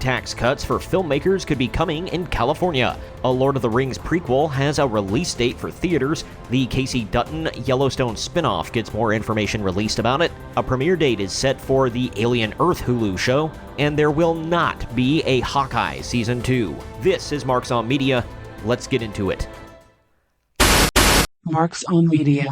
tax cuts for filmmakers could be coming in California. A Lord of the Rings prequel has a release date for theaters. The Kayce Dutton Yellowstone spin-off gets more information released about it. A premiere date is set for the Alien Earth Hulu show. And there will not be a Hawkeye Season 2. This is Marks on Media. Let's get into it. Marks on Media.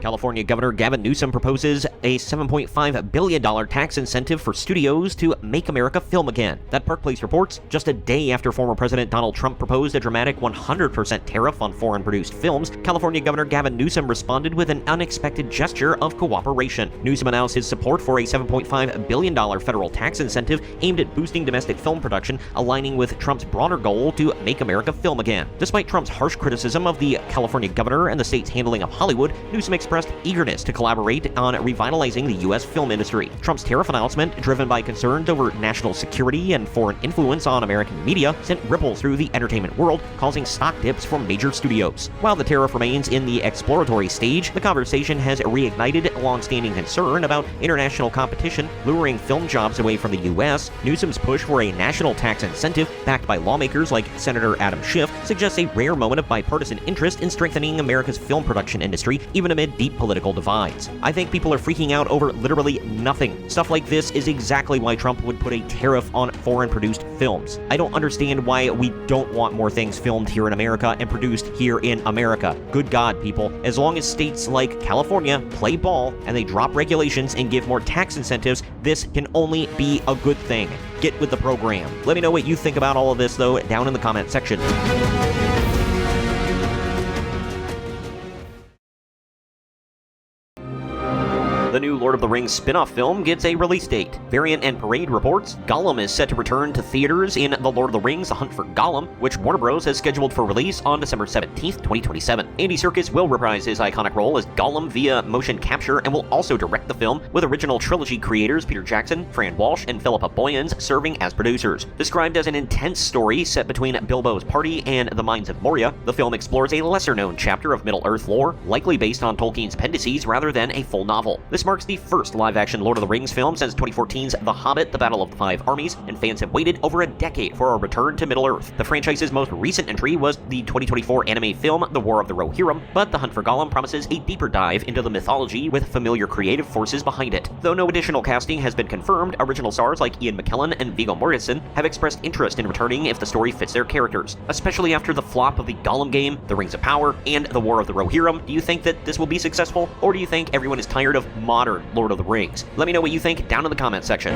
California Governor Gavin Newsom proposes a $7.5 billion tax incentive for studios to make America film again. That Park Place reports, just a day after former President Donald Trump proposed a dramatic 100% tariff on foreign-produced films, California Governor Gavin Newsom responded with an unexpected gesture of cooperation. Newsom announced his support for a $7.5 billion federal tax incentive aimed at boosting domestic film production, aligning with Trump's broader goal to make America film again. Despite Trump's harsh criticism of the California governor and the state's handling of Hollywood, Newsom expressed eagerness to collaborate on revitalizing the U.S. film industry. Trump's tariff announcement, driven by concerns over national security and foreign influence on American media, sent ripples through the entertainment world, causing stock dips from major studios. While the tariff remains in the exploratory stage, the conversation has reignited long-standing concern about international competition, luring film jobs away from the U.S. Newsom's push for a national tax incentive, backed by lawmakers like Senator Adam Schiff, suggests a rare moment of bipartisan interest in strengthening America's film production industry, even amid deep political divides. I think people are freaking out over literally nothing. Stuff like this is exactly why Trump would put a tariff on foreign-produced films. I don't understand why we don't want more things filmed here in America and produced here in America. Good God, people. As long as states like California play ball and they drop regulations and give more tax incentives, this can only be a good thing. Get with the program. Let me know what you think about all of this, though, down in the comment section. The new Lord of the Rings spin-off film gets a release date. Variant and Parade reports Gollum is set to return to theaters in The Lord of the Rings: The Hunt for Gollum, which Warner Bros. Has scheduled for release on December 17th, 2027. Andy Serkis will reprise his iconic role as Gollum via motion capture and will also direct the film, with original trilogy creators Peter Jackson, Fran Walsh, and Philippa Boyens serving as producers. Described as an intense story set between Bilbo's party and the Mines of Moria, the film explores a lesser-known chapter of Middle-earth lore, likely based on Tolkien's appendices rather than a full novel. This marks the first live-action Lord of the Rings film since 2014's The Hobbit: The Battle of the Five Armies, and fans have waited over a decade for a return to Middle-earth. The franchise's most recent entry was the 2024 anime film The War of the Rohirrim, but The Hunt for Gollum promises a deeper dive into the mythology with familiar creative forces behind it. Though no additional casting has been confirmed, original stars like Ian McKellen and Viggo Mortensen have expressed interest in returning if the story fits their characters. Especially after the flop of the Gollum game, The Rings of Power, and The War of the Rohirrim, do you think that this will be successful, or do you think everyone is tired of modern Lord of the Rings? Let me know what you think down in the comment section.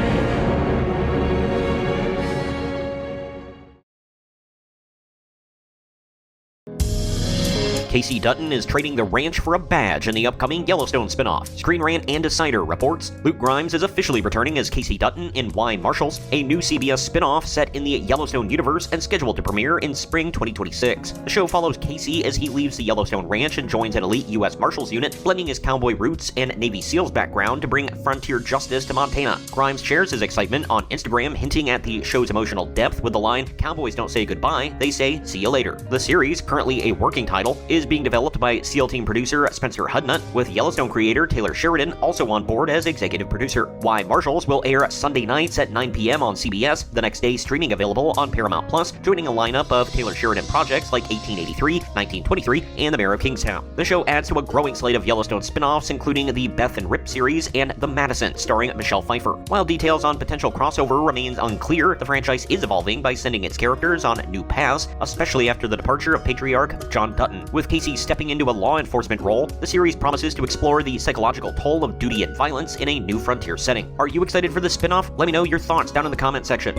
Kayce Dutton is trading the ranch for a badge in the upcoming Yellowstone spinoff. Screen Rant and Decider reports Luke Grimes is officially returning as Kayce Dutton in Why Marshals, a new CBS spinoff set in the Yellowstone universe and scheduled to premiere in spring 2026. The show follows Kayce as he leaves the Yellowstone ranch and joins an elite U.S. Marshals unit, blending his cowboy roots and Navy SEALs background to bring frontier justice to Montana. Grimes shares his excitement on Instagram, hinting at the show's emotional depth with the line, "Cowboys don't say goodbye, they say see you later." The series, currently a working title, is being developed by SEAL Team producer Spencer Hudnut, with Yellowstone creator Taylor Sheridan also on board as executive producer. Why Marshals will air Sunday nights at 9 p.m. on CBS, the next day streaming available on Paramount+, joining a lineup of Taylor Sheridan projects like 1883, 1923, and The Mayor of Kingstown. The show adds to a growing slate of Yellowstone spin-offs, including the Beth and Rip series and The Madison, starring Michelle Pfeiffer. While details on potential crossover remains unclear, the franchise is evolving by sending its characters on new paths, especially after the departure of patriarch John Dutton. With Kayce stepping into a law enforcement role, the series promises to explore the psychological toll of duty and violence in a new frontier setting. Are you excited for this spin-off? Let me know your thoughts down in the comment section.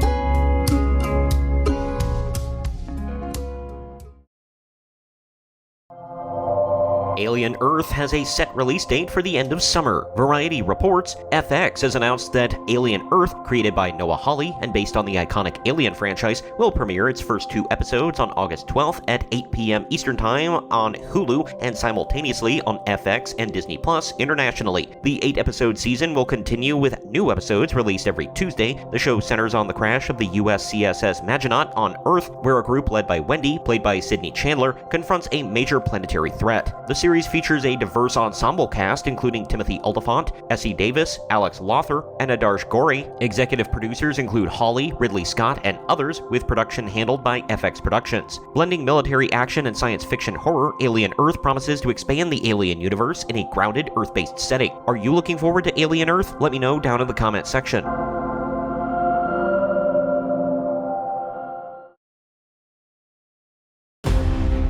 Alien Earth has a set release date for the end of summer. Variety reports FX has announced that Alien Earth, created by Noah Hawley and based on the iconic Alien franchise, will premiere its first 2 episodes on August 12th at 8 p.m. Eastern Time on Hulu and simultaneously on FX and Disney Plus internationally. The 8-episode season will continue with new episodes released every Tuesday. The show centers on the crash of the USCSS Maginot on Earth, where a group led by Wendy, played by Sydney Chandler, confronts a major planetary threat. The series series features a diverse ensemble cast including Timothy Olyphant, Essie Davis, Alex Lothar, and Adarsh Gori. Executive producers include Hawley, Ridley Scott, and others, with production handled by FX Productions. Blending military action and science fiction horror, Alien Earth promises to expand the Alien universe in a grounded Earth-based setting. Are you looking forward to Alien Earth? Let me know down in the comment section.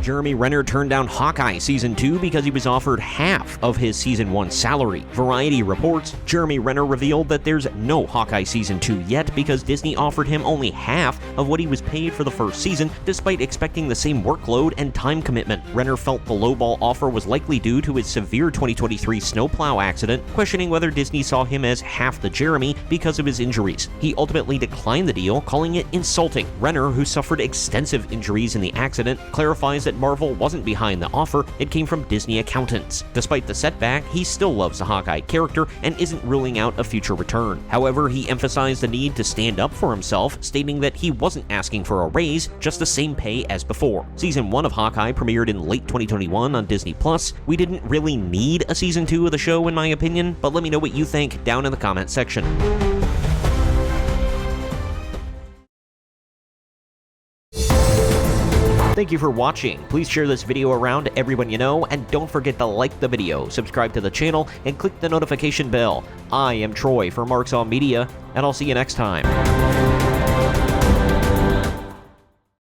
Jeremy Renner turned down Hawkeye Season 2 because he was offered half of his Season 1 salary. Variety reports Jeremy Renner revealed that there's no Hawkeye Season 2 yet because Disney offered him only half of what he was paid for the first season, despite expecting the same workload and time commitment. Renner felt the lowball offer was likely due to his severe 2023 snowplow accident, questioning whether Disney saw him as half the Jeremy because of his injuries. He ultimately declined the deal, calling it insulting. Renner, who suffered extensive injuries in the accident, clarifies that Marvel wasn't behind the offer, it came from Disney accountants. Despite the setback, he still loves the Hawkeye character and isn't ruling out a future return. However, he emphasized the need to stand up for himself, stating that he wasn't asking for a raise, just the same pay as before. Season 1 of Hawkeye premiered in late 2021 on Disney+. We didn't really need a Season 2 of the show in my opinion, but let me know what you think down in the comment section. Thank you for watching. Please share this video around to everyone you know, and don't forget to like the video, subscribe to the channel, and click the notification bell. I am Troy for Marks On Media, and I'll see you next time.